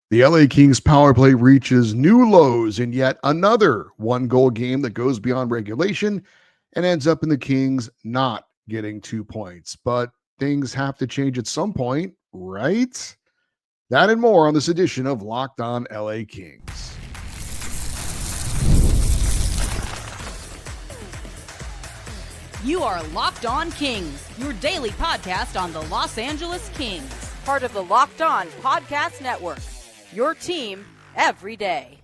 The LA Kings power play reaches new lows in yet another one-goal game that goes beyond regulation and ends up in the Kings not getting 2 points. But things have to change at some point, right? That and more on this edition of Locked On LA Kings. You are Locked On Kings, your daily podcast on the Los Angeles Kings, part of the Locked On Podcast Network, your team every day.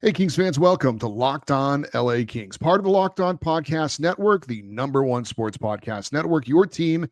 Hey, Kings fans, welcome to Locked On LA Kings, part of the Locked On Podcast Network, the #1 sports podcast network, your team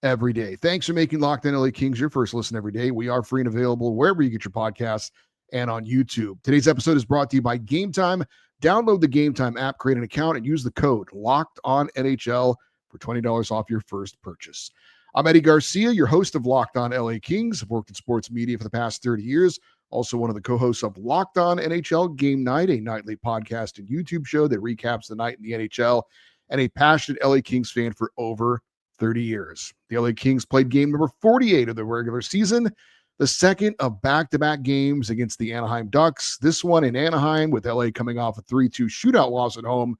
every day. Thanks for making Locked On LA Kings your first listen every day. We are free and available wherever you get your podcasts and on YouTube. Today's episode is brought to you by Gametime. Download the Gametime app, create an account, and use the code LOCKEDONNHL for $20 off your first purchase. I'm Eddie Garcia, your host of Locked On LA Kings. I've worked in sports media for the past 30 years. Also one of the co-hosts of Locked On NHL Game Night, a nightly podcast and YouTube show that recaps the night in the NHL, and a passionate LA Kings fan for over 30 years. The LA Kings played game number 48 of the regular season, the second of back-to-back games against the Anaheim Ducks. This one in Anaheim, with LA coming off a 3-2 shootout loss at home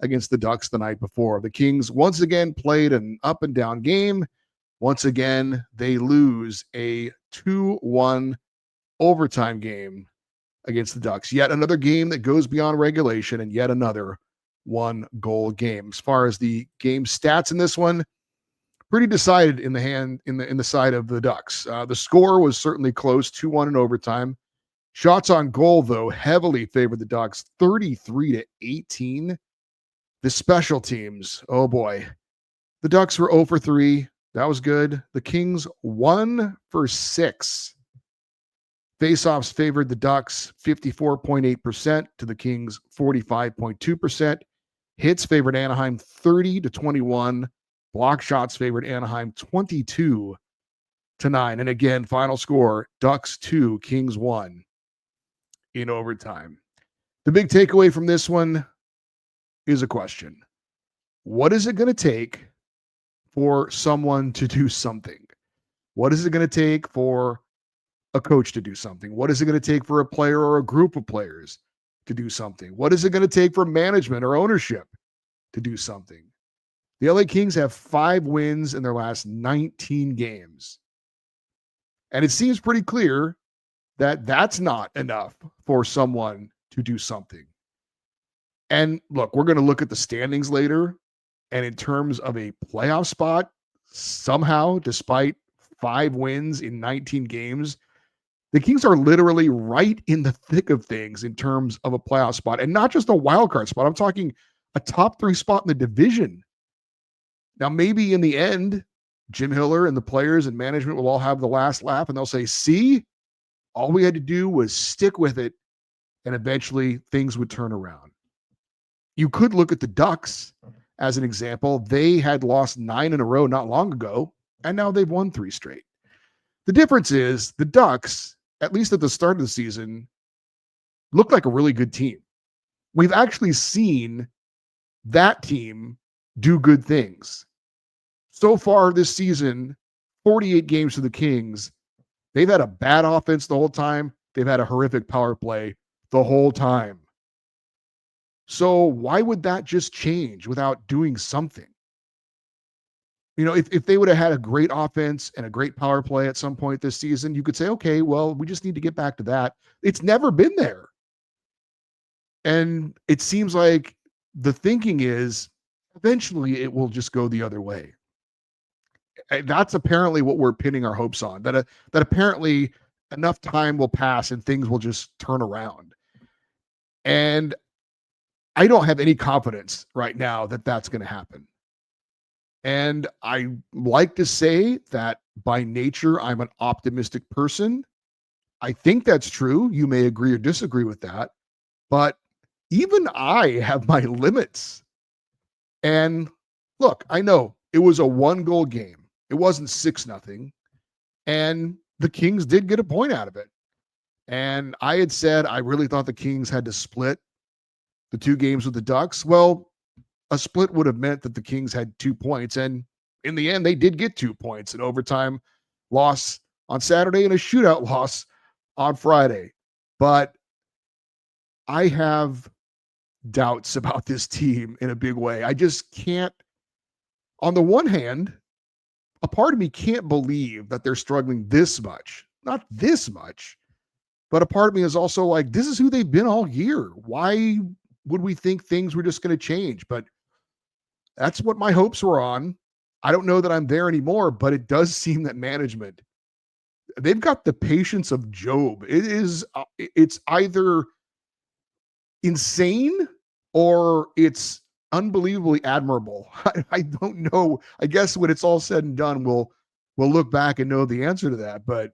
against the Ducks the night before. The Kings once again played an up-and-down game. Once again, they lose a 2-1 overtime game against the Ducks. Yet another game that goes beyond regulation, and yet another one-goal game. As far as the game stats in this one, pretty decided in the side of the Ducks. The score was certainly close, 2-1 in overtime. Shots on goal, though, heavily favored the Ducks, 33-18. The special teams, oh boy. The Ducks were 0 for 3. That was good. The Kings 1 for 6. Faceoffs favored the Ducks 54.8% to the Kings 45.2%. Hits favored Anaheim 30-21. Block shots favored Anaheim 22-9. And again, final score, Ducks 2, Kings 1 in overtime. The big takeaway from this one is a question. What is it going to take for someone to do something? What is it going to take for a coach to do something? What is it going to take for a player or a group of players to do something? What is it going to take for management or ownership to do something? The LA Kings have 5 wins in their last 19 games. And it seems pretty clear that that's not enough for someone to do something. And look, we're going to look at the standings later. And in terms of a playoff spot, somehow, despite 5 wins in 19 games, the Kings are literally right in the thick of things in terms of a playoff spot. And not just a wild card spot. I'm talking a top 3 spot in the division. Now, maybe in the end, Jim Hiller and the players and management will all have the last laugh, and they'll say, see, all we had to do was stick with it, and eventually things would turn around. You could look at the Ducks as an example. They had lost 9 in a row not long ago, and now they've won 3 straight. The difference is the Ducks, at least at the start of the season, looked like a really good team. We've actually seen that team do good things. So far this season, 48 games for the Kings. They've had a bad offense the whole time. They've had a horrific power play the whole time. So why would that just change without doing something? You know, if they would have had a great offense and a great power play at some point this season, you could say, okay, well, we just need to get back to that. It's never been there. And it seems like the thinking is eventually it will just go the other way. And that's apparently what we're pinning our hopes on, that apparently enough time will pass and things will just turn around. And I don't have any confidence right now that that's going to happen. And I like to say that by nature, I'm an optimistic person. I think that's true. You may agree or disagree with that. But even I have my limits. And look, I know it was a 1-goal game. It wasn't 6-0. And the Kings did get a point out of it. And I had said I really thought the Kings had to split the 2 games with the Ducks. Well, a split would have meant that the Kings had 2 points. And in the end, they did get 2 points. An overtime loss on Saturday and a shootout loss on Friday. But I have doubts about this team in a big way. I just can't. On the one hand, a part of me can't believe that they're struggling this much. Not this much, but a part of me is also like, this is who they've been all year. Why would we think things were just going to change? But that's what my hopes were on. I don't know that I'm there anymore, but it does seem that management, they've got the patience of Job. It's either insane or it's unbelievably admirable. I don't know. I guess when it's all said and done, we'll look back and know the answer to that. But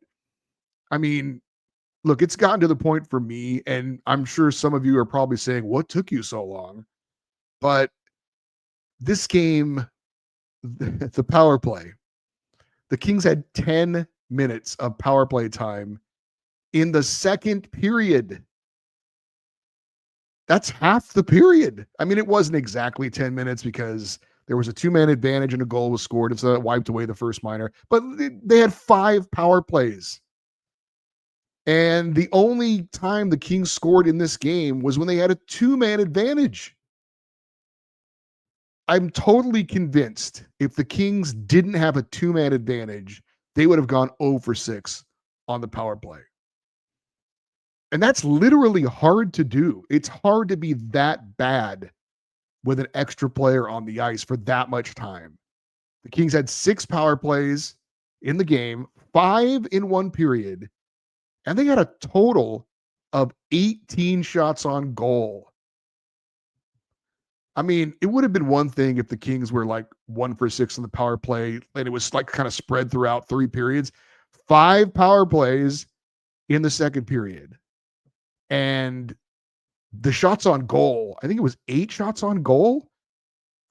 I mean, look, it's gotten to the point for me, and I'm sure some of you are probably saying, what took you so long? But this game, the power play, the Kings had 10 minutes of power play time in the second period. That's half the period. I mean, it wasn't exactly 10 minutes because there was a 2-man advantage and a goal was scored, and so that wiped away the first minor. But they had 5 power plays. And the only time the Kings scored in this game was when they had a 2-man advantage. I'm totally convinced if the Kings didn't have a 2-man advantage, they would have gone 0 for 6 on the power play. And that's literally hard to do. It's hard to be that bad with an extra player on the ice for that much time. The Kings had 6 power plays in the game, 5 in one period, and they had a total of 18 shots on goal. I mean, it would have been one thing if the Kings were like 1 for 6 on the power play and it was like kind of spread throughout 3 periods. 5 power plays in the second period. And the shots on goal, I think it was 8 shots on goal.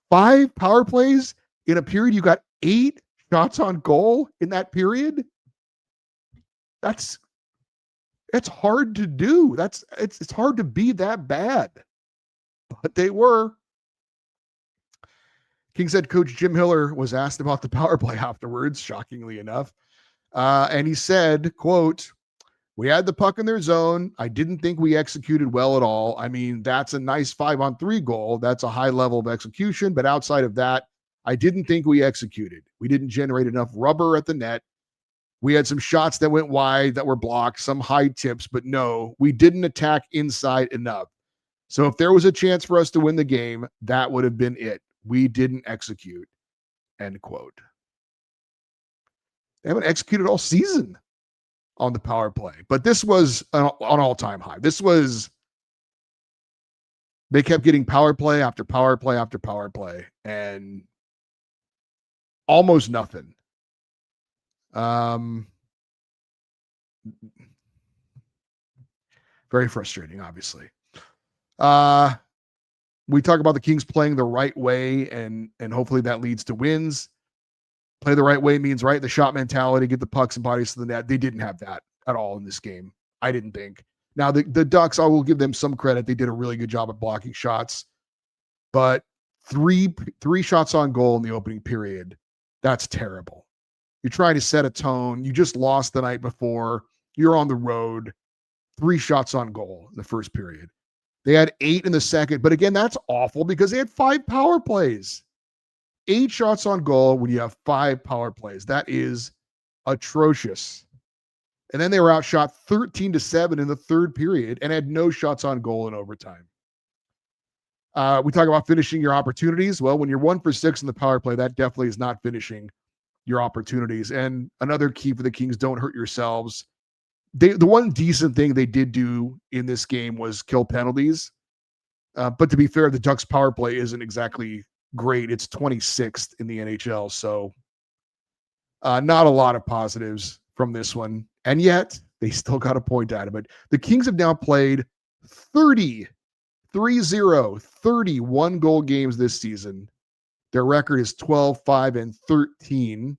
5 power plays in a period. You got 8 shots on goal in that period. It's hard to do. It's hard to be that bad. But they were. Kings head coach Jim Hiller was asked about the power play afterwards, shockingly enough. And he said, quote, "We had the puck in their zone. I didn't think we executed well at all. I mean, that's a nice 5-on-3 goal. That's a high level of execution. But outside of that, I didn't think we executed. We didn't generate enough rubber at the net. We had some shots that went wide that were blocked, some high tips, but no, we didn't attack inside enough. So if there was a chance for us to win the game, that would have been it. We didn't execute." End quote. They haven't executed all season on the power play, but this was an all-time high. They kept getting power play after power play after power play and almost nothing. Very frustrating, obviously. We talk about the Kings playing the right way, and hopefully that leads to wins. Play the right way means right the shot mentality, get the pucks and bodies to the net. They didn't have that at all in this game, I didn't think. Now, the Ducks, I will give them some credit. They did a really good job at blocking shots. But three shots on goal in the opening period, that's terrible. You're trying to set a tone. You just lost the night before. You're on the road. 3 shots on goal in the first period. They had 8 in the second. But again, that's awful because they had 5 power plays. 8 shots on goal when you have 5 power plays. That is atrocious. And then they were outshot 13-7 in the third period and had no shots on goal in overtime. We talk about finishing your opportunities. Well, when you're 1 for 6 in the power play, that definitely is not finishing your opportunities. And another key for the Kings, don't hurt yourselves. The one decent thing they did do in this game was kill penalties. But to be fair, the Ducks power play isn't exactly great. It's 26th in the NHL. So not a lot of positives from this one. And yet they still got a point out of it. The Kings have now played 31 goal games this season. Their record is 12-5-13.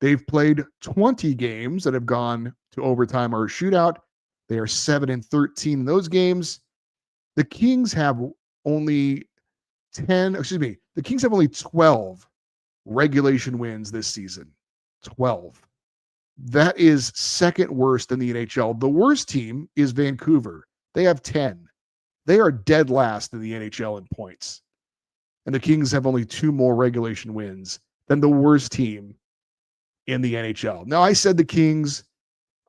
They've played 20 games that have gone to overtime or a shootout. They are 7-13 in those games. The Kings have only 12 regulation wins this season. 12. That is second worst in the NHL. The worst team is Vancouver. They have 10. They are dead last in the NHL in points. And the Kings have only 2 more regulation wins than the worst team in the NHL. Now, I said the Kings,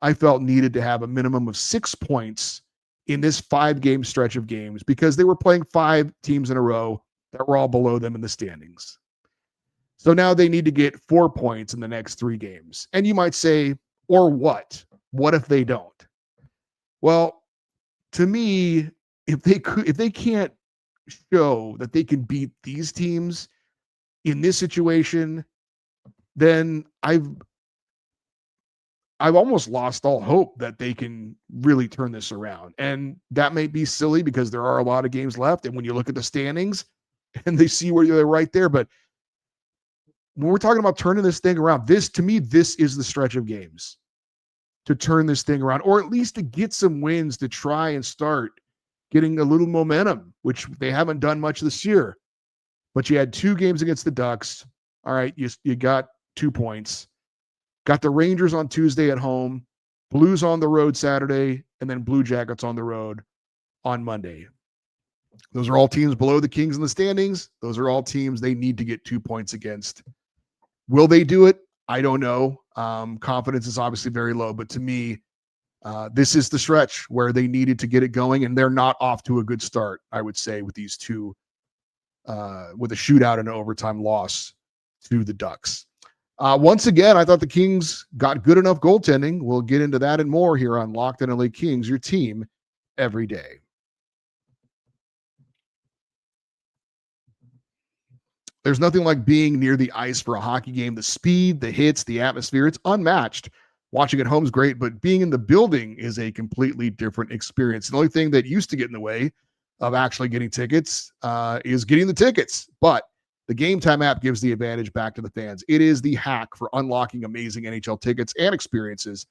I felt needed to have a minimum of 6 points in this 5-game stretch of games because they were playing 5 teams in a row that were all below them in the standings. So now they need to get 4 points in the next 3 games. And you might say, or what? What if they don't? Well, to me, if they can't show that they can beat these teams in this situation, then I've almost lost all hope that they can really turn this around. And that may be silly because there are a lot of games left. And when you look at the standings and they see where they're right there, but when we're talking about turning this thing around, to me, this is the stretch of games to turn this thing around, or at least to get some wins to try and start getting a little momentum, which they haven't done much this year. But you had 2 games against the Ducks. All right, you got 2 points. Got the Rangers on Tuesday at home, Blues on the road Saturday, and then Blue Jackets on the road on Monday. Those are all teams below the Kings in the standings. Those are all teams they need to get 2 points against. Will they do it? I don't know. Confidence is obviously very low, but to me, this is the stretch where they needed to get it going, and they're not off to a good start, I would say, with these 2, with a shootout and an overtime loss to the Ducks. Once again, I thought the Kings got good enough goaltending. We'll get into that and more here on Locked On LA Kings, your team every day. There's nothing like being near the ice for a hockey game. The speed, the hits, the atmosphere, it's unmatched. Watching at home is great, but being in the building is a completely different experience. The only thing that used to get in the way of actually getting tickets is getting the tickets. But the Gametime app gives the advantage back to the fans. It is the hack for unlocking amazing NHL tickets and experiences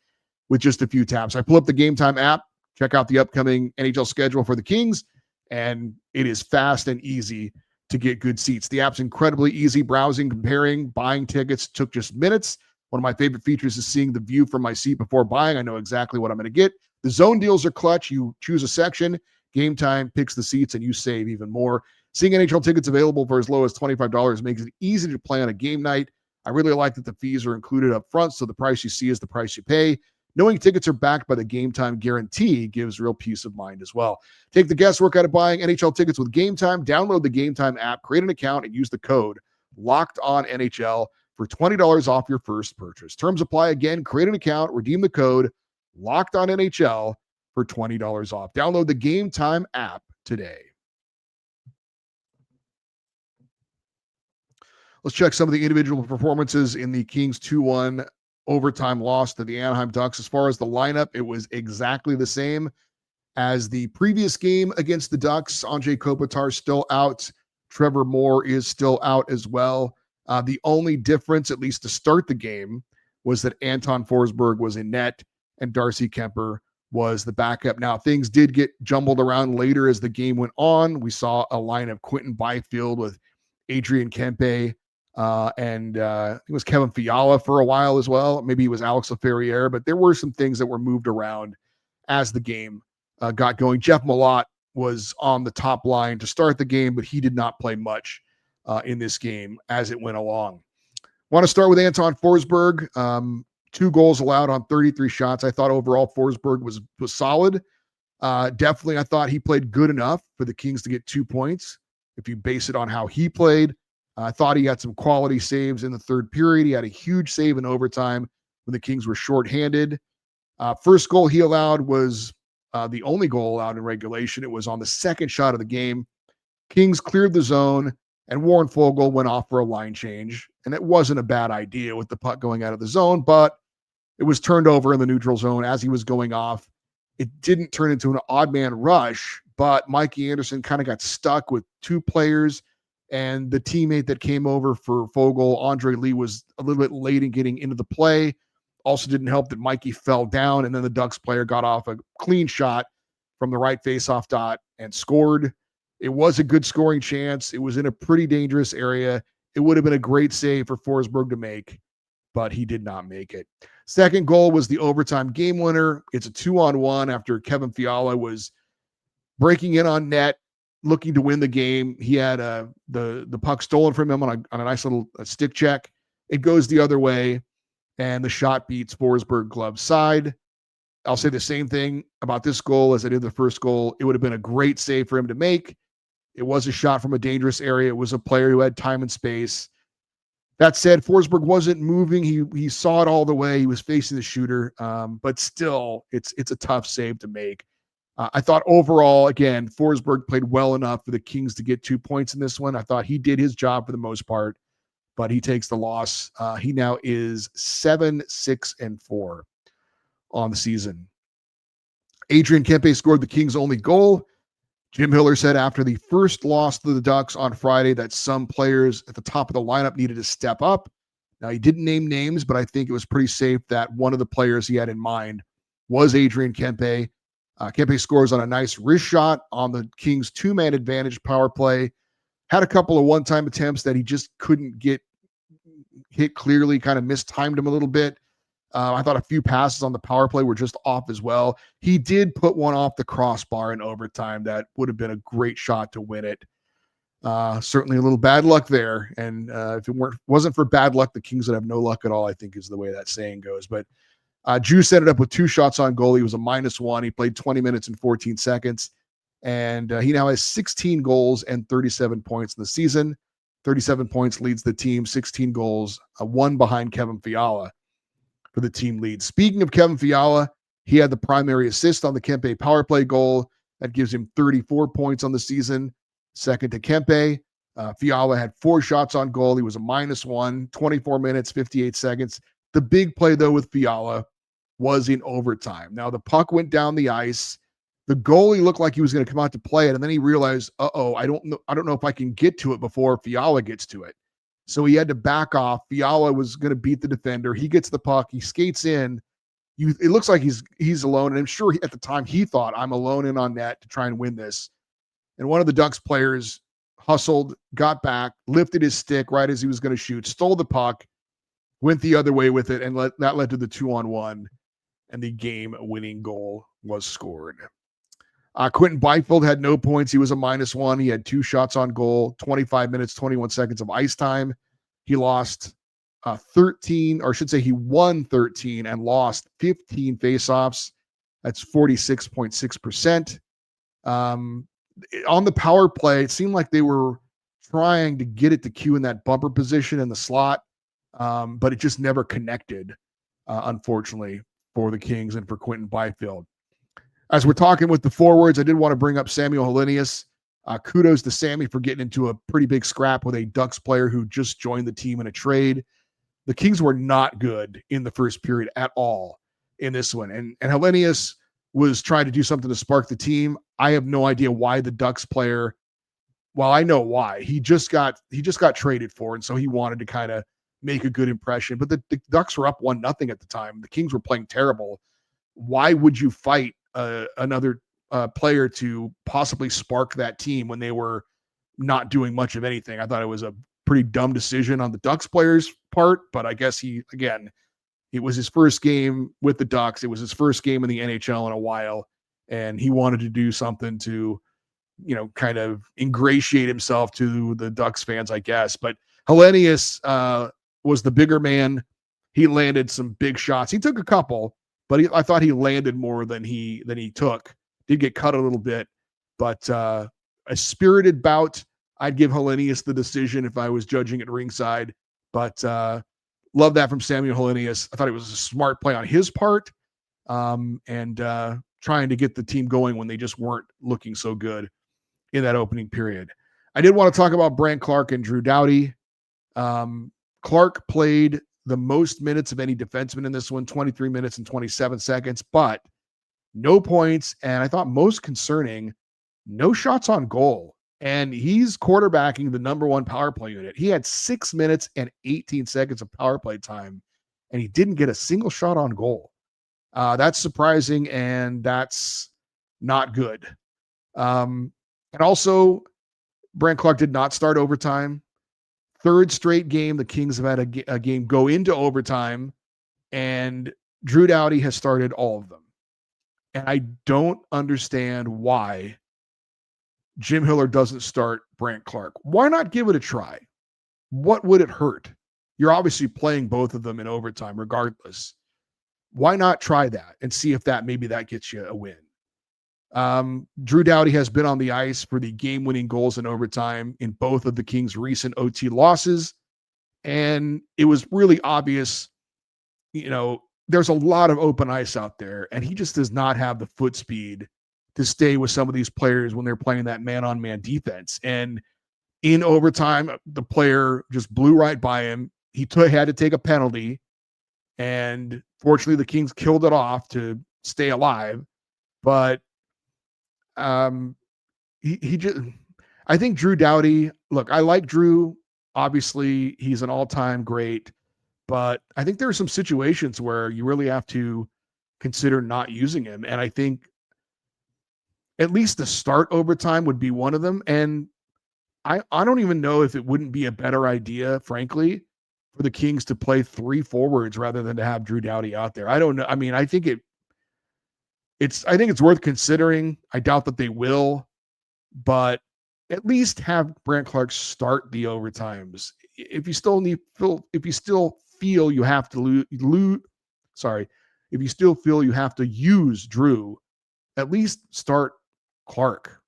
with just a few taps. I pull up the Gametime app, check out the upcoming NHL schedule for the Kings, and it is fast and easy to get good seats. The app's incredibly easy. Browsing, comparing, buying tickets took just minutes. One of my favorite features is seeing the view from my seat before buying. I know exactly what I'm going to get. The zone deals are clutch. You choose a section, Gametime picks the seats, and you save even more. Seeing NHL tickets available for as low as $25 makes it easy to play on a game night. I really like that the fees are included up front, so the price you see is the price you pay. Knowing tickets are backed by the Gametime guarantee gives real peace of mind as well. Take the guesswork out of buying NHL tickets with Gametime. Download the Gametime app, create an account, and use the code LOCKEDONNHL for $20 off your first purchase. Terms apply. Again, create an account, redeem the code LOCKEDONNHL for $20 off. Download the Gametime app today. Let's check some of the individual performances in the Kings 2-1 overtime loss to the Anaheim Ducks. As far as the lineup, it was exactly the same as the previous game against the Ducks. Andrei Kopitar still out. Trevor Moore is still out as well. The only difference, at least to start the game, was that Anton Forsberg was in net and Darcy Kemper was the backup. Now, things did get jumbled around later as the game went on. We saw a line of Quentin Byfield with Adrian Kempe, and it was Kevin Fiala for a while as well. Maybe it was Alex Laferriere, but there were some things that were moved around as the game got going. Jeff Malott was on the top line to start the game, but he did not play much in this game as it went along. Want to start with Anton Forsberg. 2 goals allowed on 33 shots. I thought overall Forsberg was solid. Definitely, I thought he played good enough for the Kings to get 2 points. If you base it on how he played, I thought he had some quality saves in the third period. He had a huge save in overtime when the Kings were shorthanded. First goal he allowed was the only goal allowed in regulation. It was on the second shot of the game. Kings cleared the zone, and Warren Fogle went off for a line change. And it wasn't a bad idea with the puck going out of the zone, but it was turned over in the neutral zone as he was going off. It didn't turn into an odd man rush, but Mikey Anderson kind of got stuck with 2 players. And the teammate that came over for Fogle, Andre Lee, was a little bit late in getting into the play. Also didn't help that Mikey fell down, and then the Ducks player got off a clean shot from the right faceoff dot and scored. It was a good scoring chance. It was in a pretty dangerous area. It would have been a great save for Forsberg to make, but he did not make it. Second goal was the overtime game winner. It's a 2-on-1 after Kevin Fiala was breaking in on net, looking to win the game. He had the puck stolen from him on a nice little stick check. It goes the other way, and the shot beats Forsberg glove side. I'll say the same thing about this goal as I did the first goal. It would have been a great save for him to make. It was a shot from a dangerous area. It was a player who had time and space. That said, Forsberg wasn't moving. He saw it all the way. He was facing the shooter, but still, it's a tough save to make. I thought overall, again, Forsberg played well enough for the Kings to get 2 points in this one. I thought he did his job for the most part, but he takes the loss. He now is 7-6-4 on the season. Adrian Kempe scored the Kings' only goal. Jim Hiller said after the first loss to the Ducks on Friday that some players at the top of the lineup needed to step up. Now, he didn't name names, but I think it was pretty safe that one of the players he had in mind was Adrian Kempe. Kempe scores on a nice wrist shot on the Kings' two-man advantage power play. Had a couple of one-time attempts that he just couldn't get hit clearly, kind of mistimed him a little bit. I thought a few passes on the power play were just off as well. He did put one off the crossbar in overtime that would have been a great shot to win it. Certainly a little bad luck there. And if it wasn't for bad luck, the Kings would have no luck at all, I think is the way that saying goes. But Juice ended up with 2 shots on goal. He was a -1. He played 20 minutes and 14 seconds. And he now has 16 goals and 37 points in the season. 37 points leads the team, 16 goals, one behind Kevin Fiala for the team lead. Speaking of Kevin Fiala, he had the primary assist on the Kempe power play goal. That gives him 34 points on the season. Second to Kempe. Fiala had 4 shots on goal. He was a -1, 24 minutes, 58 seconds. The big play, though, with Fiala was in overtime. Now, the puck went down the ice. The goalie looked like he was going to come out to play it, and then he realized, I don't know if I can get to it before Fiala gets to it. So he had to back off. Fiala was going to beat the defender. He gets the puck. He skates in. It looks like he's alone, and I'm sure at the time he thought, I'm alone in on net to try and win this. And one of the Ducks players hustled, got back, lifted his stick right as he was going to shoot, stole the puck, went the other way with it, and that led to the 2-on-1, and the game-winning goal was scored. Quentin Byfield had no points. He was a -1. He had 2 shots on goal, 25 minutes, 21 seconds of ice time. He lost 13, or I should say he won 13 and lost 15 faceoffs. That's 46.6%. On the power play, it seemed like they were trying to get it to Q in that bumper position in the slot, but it just never connected, unfortunately, for the Kings and for Quentin Byfield. As we're talking with the forwards, I did want to bring up Samuel Helenius. Kudos to Sammy for getting into a pretty big scrap with a Ducks player who just joined the team in a trade. The Kings were not good in the first period at all in this one. And Helenius was trying to do something to spark the team. I have no idea why the Ducks player, well, I know why. He just got traded for, and so he wanted to kind of make a good impression. But the Ducks were up 1-0 at the time. The Kings were playing terrible. Why would you fight another player to possibly spark that team when they were not doing much of anything? I thought it was a pretty dumb decision on the Ducks players' part, but I guess it was his first game with the Ducks. It was his first game in the NHL in a while, and he wanted to do something to, kind of ingratiate himself to the Ducks fans, I guess. But Helenius was the bigger man. He landed some big shots. He took a couple, but I thought he landed more than he took. Did get cut a little bit, but a spirited bout. I'd give Helenius the decision if I was judging at ringside, but love that from Samuel Helenius. I thought it was a smart play on his part, and trying to get the team going when they just weren't looking so good in that opening period. I did want to talk about Brandt Clarke and Drew Doughty. Clarke played the most minutes of any defenseman in this one, 23 minutes and 27 seconds, but no points. And I thought most concerning, no shots on goal. And he's quarterbacking the number 1 power play unit. He had 6 minutes and 18 seconds of power play time, and he didn't get a single shot on goal. That's surprising, and that's not good. And also, Brandt Clarke did not start overtime. Third straight game, the Kings have had a game go into overtime, And Drew Doughty has started all of them. And I don't understand why Jim Hiller doesn't start Brant Clark. Why not give it a try? What would it hurt? You're obviously playing both of them in overtime regardless. Why not try that and see if maybe that gets you a win? Drew Doughty has been on the ice for the game-winning goals in overtime in both of the Kings' recent OT losses. And it was really obvious, there's a lot of open ice out there, and he just does not have the foot speed to stay with some of these players when they're playing that man-on-man defense. And in overtime, the player just blew right by him. He had to take a penalty, and fortunately, the Kings killed it off to stay alive. But he just, I think Drew Doughty. Look, I like Drew. Obviously, he's an all-time great. But I think there are some situations where you really have to consider not using him. And I think at least the start overtime would be one of them. And I don't even know if it wouldn't be a better idea, frankly, for the Kings to play 3 forwards rather than to have Drew Doughty out there. I don't know. I mean, I think it's worth considering. I doubt that they will, but at least have Brant Clark start the overtimes. If you still feel you have to if you still feel you have to use Drew, at least start Clark.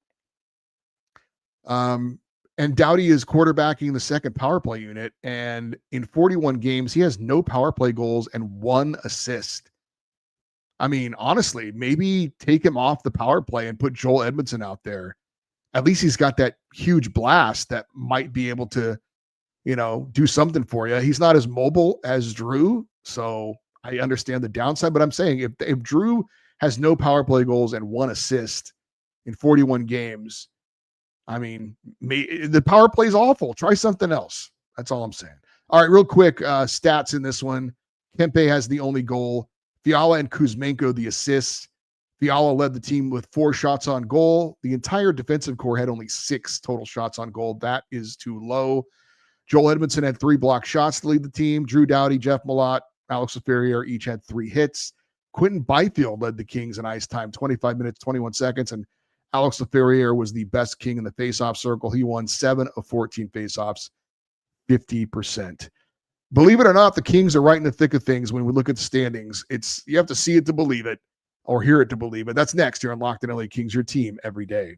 And Doughty is quarterbacking the second power play unit, and in 41 games, he has no power play goals and 1 assist. I mean, honestly, maybe take him off the power play and put Joel Edmondson out there. At least he's got that huge blast that might be able to, do something for you. He's not as mobile as Drew, so I understand the downside, but I'm saying if Drew has no power play goals and 1 assist in 41 games, I mean, the power play is awful. Try something else. That's all I'm saying. All right, real quick, stats in this one. Kempe has the only goal. Fiala and Kuzmenko the assists. Fiala led the team with 4 shots on goal. The entire defensive core had only 6 total shots on goal. That is too low. Joel Edmondson had 3 blocked shots to lead the team. Drew Doughty, Jeff Malott, Alex Ferrier each had 3 hits. Quentin Byfield led the Kings in ice time, 25 minutes, 21 seconds, and Alex Ferrier was the best King in the faceoff circle. He won 7 of 14 faceoffs, 50%. Believe it or not, the Kings are right in the thick of things when we look at the standings. You have to see it to believe it or hear it to believe it. That's next here on Locked On LA Kings, your team every day.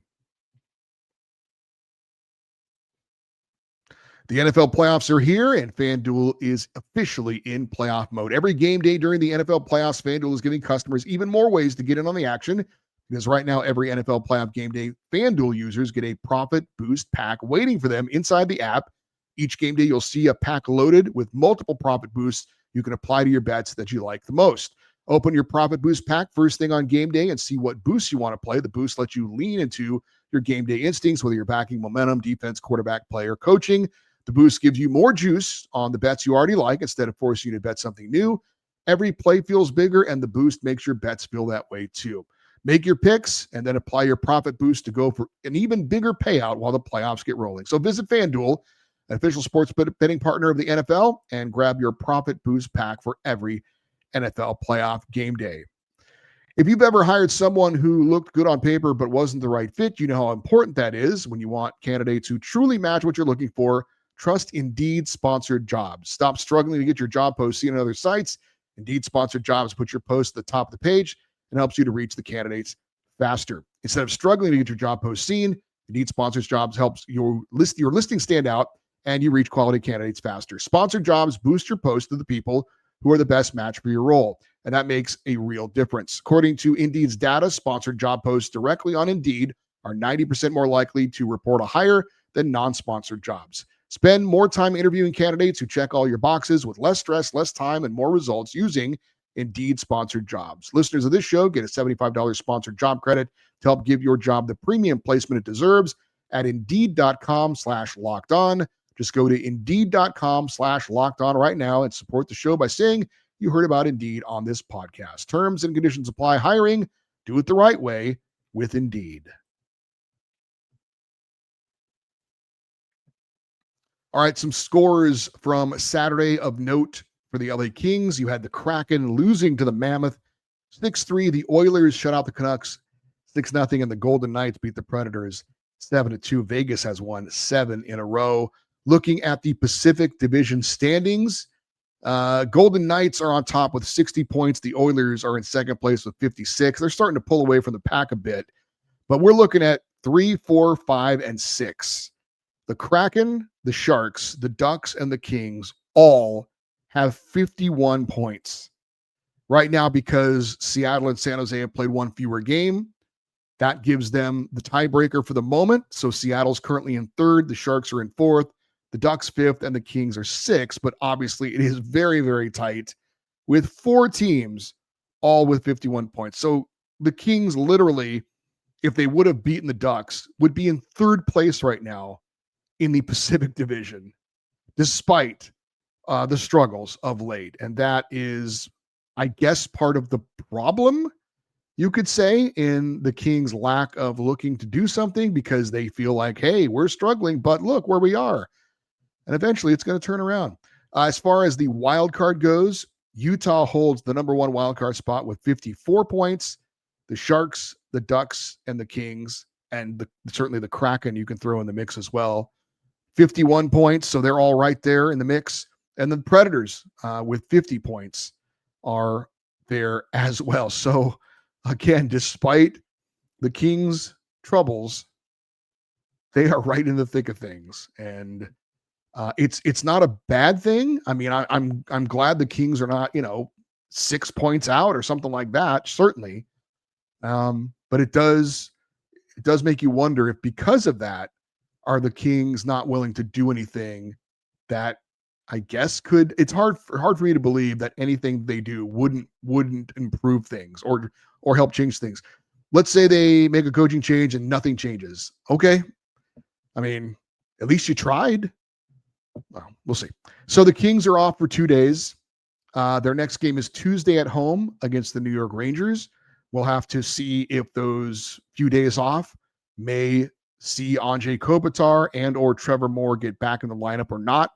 The NFL playoffs are here, and FanDuel is officially in playoff mode. Every game day during the NFL playoffs, FanDuel is giving customers even more ways to get in on the action. Because right now, every NFL playoff game day, FanDuel users get a profit boost pack waiting for them inside the app. Each game day, you'll see a pack loaded with multiple profit boosts you can apply to your bets that you like the most. Open your profit boost pack first thing on game day and see what boosts you want to play. The boost lets you lean into your game day instincts, whether you're backing momentum, defense, quarterback, player, coaching. The boost gives you more juice on the bets you already like instead of forcing you to bet something new. Every play feels bigger, and the boost makes your bets feel that way too. Make your picks and then apply your profit boost to go for an even bigger payout while the playoffs get rolling. So visit FanDuel, an official sports betting partner of the NFL, and grab your profit boost pack for every NFL playoff game day. If you've ever hired someone who looked good on paper but wasn't the right fit, you know how important that is when you want candidates who truly match what you're looking for. Trust Indeed sponsored jobs. Stop struggling to get your job posts seen on other sites. Indeed sponsored jobs put your post at the top of the page and helps you to reach the candidates faster. Instead of struggling to get your job post seen, Indeed sponsors jobs helps your listing stand out and you reach quality candidates faster. Sponsored jobs boost your post to the people who are the best match for your role, and that makes a real difference. According to Indeed's data, sponsored job posts directly on Indeed are 90% more likely to report a hire than non-sponsored jobs. Spend more time interviewing candidates who check all your boxes with less stress, less time, and more results using Indeed sponsored jobs. Listeners of this show get a $75 sponsored job credit to help give your job the premium placement it deserves at Indeed.com/locked on. Just go to Indeed.com/locked on right now and support the show by saying you heard about Indeed on this podcast. Terms and conditions apply. Hiring, do it the right way with Indeed. All right, some scores from Saturday of note for the LA Kings. You had the Kraken losing to the Mammoth 6-3. The Oilers shut out the Canucks 6-0, and the Golden Knights beat the Predators 7-2. Vegas has won 7 in a row. Looking at the Pacific Division standings, Golden Knights are on top with 60 points. The Oilers are in second place with 56. They're starting to pull away from the pack a bit, but we're looking at 3, 4, 5, and 6. The Kraken, the Sharks, the Ducks, and the Kings all have 51 points right now because Seattle and San Jose have played one fewer game. That gives them the tiebreaker for the moment. So Seattle's currently in third. The Sharks are in fourth. The Ducks fifth, and the Kings are sixth. But obviously, it is very, very tight with 4 teams all with 51 points. So the Kings literally, if they would have beaten the Ducks, would be in third place right now in the Pacific Division, despite the struggles of late. And that is, I guess, part of the problem, you could say, in the Kings' lack of looking to do something, because they feel like, hey, we're struggling, but look where we are. And eventually it's going to turn around. As far as the wild card goes, Utah holds the number 1 wild card spot with 54 points. The Sharks, the Ducks, and the Kings, and certainly the Kraken you can throw in the mix as well, 51 points. So they're all right there in the mix. And the Predators with 50 points are there as well. So again, despite the Kings' troubles, they are right in the thick of things. And it's not a bad thing. I mean, I'm glad the Kings are not, 6 points out or something like that, certainly. But it does make you wonder if, because of that, are the Kings not willing to do anything that I guess could. It's hard for me to believe that anything they do wouldn't improve things or help change things. Let's say they make a coaching change and nothing changes. Okay, I mean, at least you tried. Well, we'll see. So the Kings are off for 2 days. Their next game is Tuesday at home against the New York Rangers. We'll have to see if those few days off may see Anze Kopitar and or Trevor Moore get back in the lineup or not.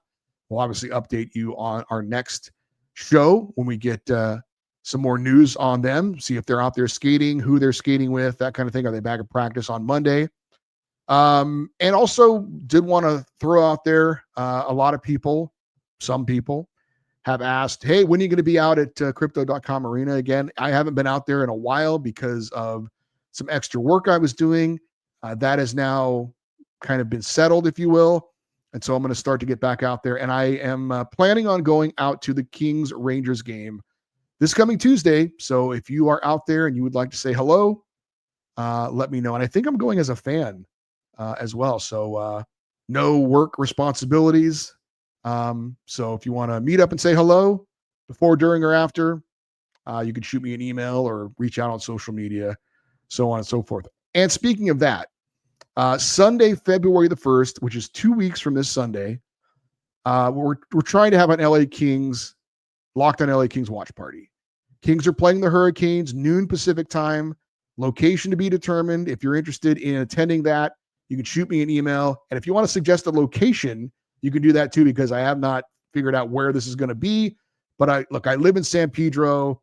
We'll obviously update you on our next show when we get some more news on them, see if they're out there skating, who they're skating with, that kind of thing. Are they back at practice on Monday? And also did want to throw out there, a lot of people, some people have asked, hey, when are you going to be out at crypto.com arena again? I haven't been out there in a while because of some extra work I was doing. That has now kind of been settled, if you will. And so I'm going to start to get back out there. And I am planning on going out to the Kings Rangers game this coming Tuesday. So if you are out there and you would like to say hello, let me know. And I think I'm going as a fan as well. So no work responsibilities. So if you want to meet up and say hello before, during, or after, you can shoot me an email or reach out on social media, so on and so forth. And speaking of that, Sunday, February the 1st, which is 2 weeks from this Sunday, we're trying to have an Locked on LA Kings watch party. Kings are playing the Hurricanes, noon Pacific time, location to be determined. If you're interested in attending that, you can shoot me an email. And if you want to suggest a location, you can do that too, because I have not figured out where this is going to be. But I live in San Pedro.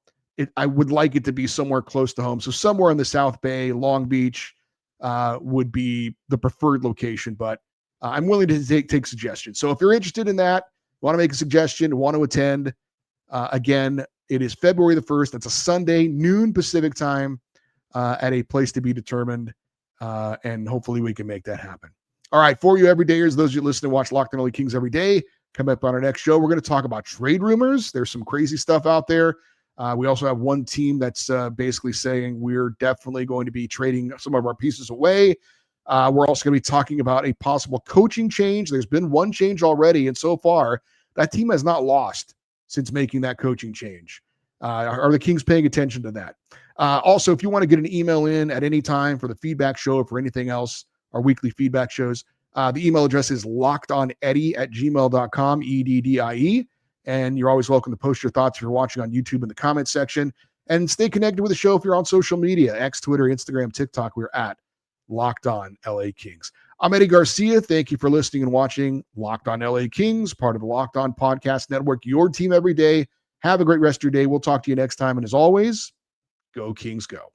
I would like it to be somewhere close to home. So somewhere in the South Bay, Long Beach would be the preferred location. But I'm willing to take suggestions. So if you're interested in that, want to make a suggestion, want to attend, again, it is February the 1st. That's a Sunday, noon Pacific time, at a place to be determined. And hopefully we can make that happen. All right, for you everydayers, those of you listening to watch Locked on LA Kings every day, come up on our next show. We're going to talk about trade rumors. There's some crazy stuff out there. We also have one team that's basically saying we're definitely going to be trading some of our pieces away. We're also going to be talking about a possible coaching change. There's been one change already, and so far, that team has not lost since making that coaching change. Are the Kings paying attention to that? Also, if you want to get an email in at any time for the feedback show or for anything else, our weekly feedback shows, the email address is lockedoneddie@gmail.com, EDDIE. And you're always welcome to post your thoughts if you're watching on YouTube in the comment section. And stay connected with the show if you're on social media, X, Twitter, Instagram, TikTok. We're at Locked On LA Kings. I'm Eddie Garcia. Thank you for listening and watching Locked On LA Kings, part of the Locked On Podcast Network, your team every day. Have a great rest of your day. We'll talk to you next time. And as always, go Kings, go.